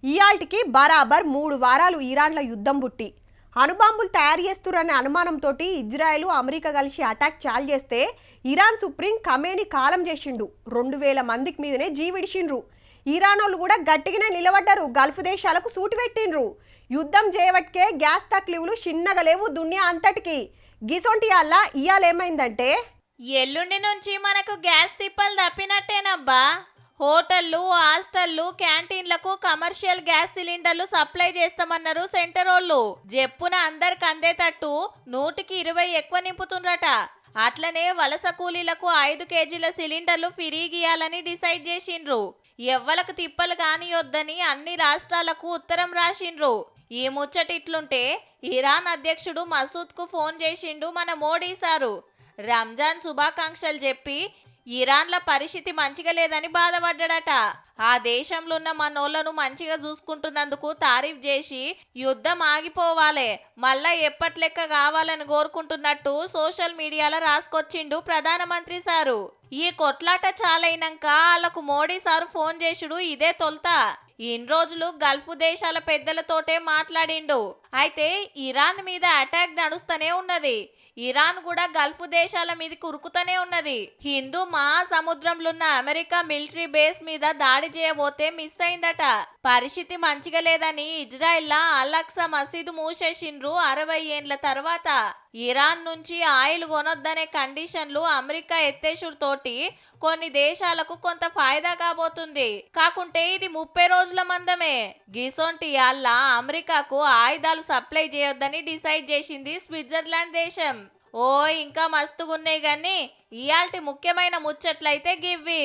ఇయాల్టికి బరాబర్ 3 వారాలు ఇరాన్ల యుద్ధం బుట్టి అణుబాంబులు తయారు చేస్తురనే అనుమానంతో ఇజ్రాయెల్ అమెరికా కలిసి అటాక్ చాలు చేస్తే ఇరాన్ సుప్రీం ఖమేని కాలం చేసిండు. 2000 మందికి మీదనే జీవిడిచిండ్రు. ఇరాన్ వాళ్ళు కూడా గట్టిగానే నిలబడ్డారు. గల్ఫ్ దేశాలకు సూటి పెట్టిండ్రు. యుద్ధం చేయవట్కే గ్యాస్ తక్లీవులు చిన్నగా లేవు దునియా అంతటికి. గిసొంటి అల్లా ఇయాలేమైందంటే ఎల్లుండి నుంచి మనకు గ్యాస్ తిప్పలు తప్పినట్టేనబ్బా. హోటళ్లు, హాస్టళ్లు, క్యాంటీన్లకు కమర్షియల్ గ్యాస్ సిలిండర్లు సప్లై చేస్తామన్నారు సెంటరోళ్ళు. జెప్పున అందరికి అందేటట్టు 100కి 20 ఎక్కువ నింపుతుండ్రట. అట్లనే వలస కూలీలకు 5 కేజీల సిలిండర్లు ఫ్రీ గీయాలని డిసైడ్ చేసిండ్రు. ఎవ్వలకు తిప్పలు కానియొద్దని అన్ని రాష్ట్రాలకు ఉత్తరం రాసిండ్రు. ఈ ముచ్చట ఇట్లుంటే ఇరాన్ అధ్యక్షుడు మసూద్ కు ఫోన్ చేసిండు మన మోడీ సారు. రంజాన్ శుభాకాంక్షలు చెప్పి ఇరాన్ల పరిస్థితి మంచిగా లేదని బాధపడ్డాడట. ఆ దేశంలో ఉన్న మనోళ్లను మంచిగా చూసుకుంటున్నందుకు తారీఫ్ చేసి యుద్ధం ఆగిపోవాలే, మళ్ళా ఎప్పట్లెక్క కావాలని కోరుకుంటున్నట్టు సోషల్ మీడియాలో రాసుకొచ్చిండు ప్రధానమంత్రి సారు. ఈ కొట్లాట చాలైనాక వాళ్ళకు మోడీ సారు ఫోన్ చేసుడు ఇదే తొలుత. ఇన్ని రోజులు గల్ఫ్ దేశాల పెద్దలతోటే మాట్లాడిండు. అయితే ఇరాన్ మీద అటాక్ నడుస్తూనే ఉన్నది. ఇరాన్ కూడా గల్ఫ్ దేశాల మీద కురుకుతూనే ఉన్నది. హిందూ మహాసముద్రంలో ఉన్న అమెరికా మిలిటరీ బేస్ మీద దాడి చేయబోతే మిస్ అయిందట. పరిస్థితి మంచిగా లేదని ఇజ్రాయెల్ అల్ అక్సా మసీదు మూసేసిండ్రు 60 ఏండ్ల తర్వాత. ఇరాన్ నుంచి ఆయిల్ కొనొద్దనే కండిషన్లు అమెరికా ఎత్తేసుడు తోటి కొన్ని దేశాలకు కొంత ఫాయిదా కాబోతుంది. కాకుంటే ఇది 30 రోజుల మందమే. గిసొంటి అల్లా అమెరికాకు ఆయుధాలు సప్లై చేయొద్దని డిసైడ్ చేసింది స్విట్జర్లాండ్ దేశం. ఓ ఇంకా మస్తుగున్నాయి గాని ఇయాల్టి ముఖ్యమైన ముచ్చట్లయితే గివ్వి.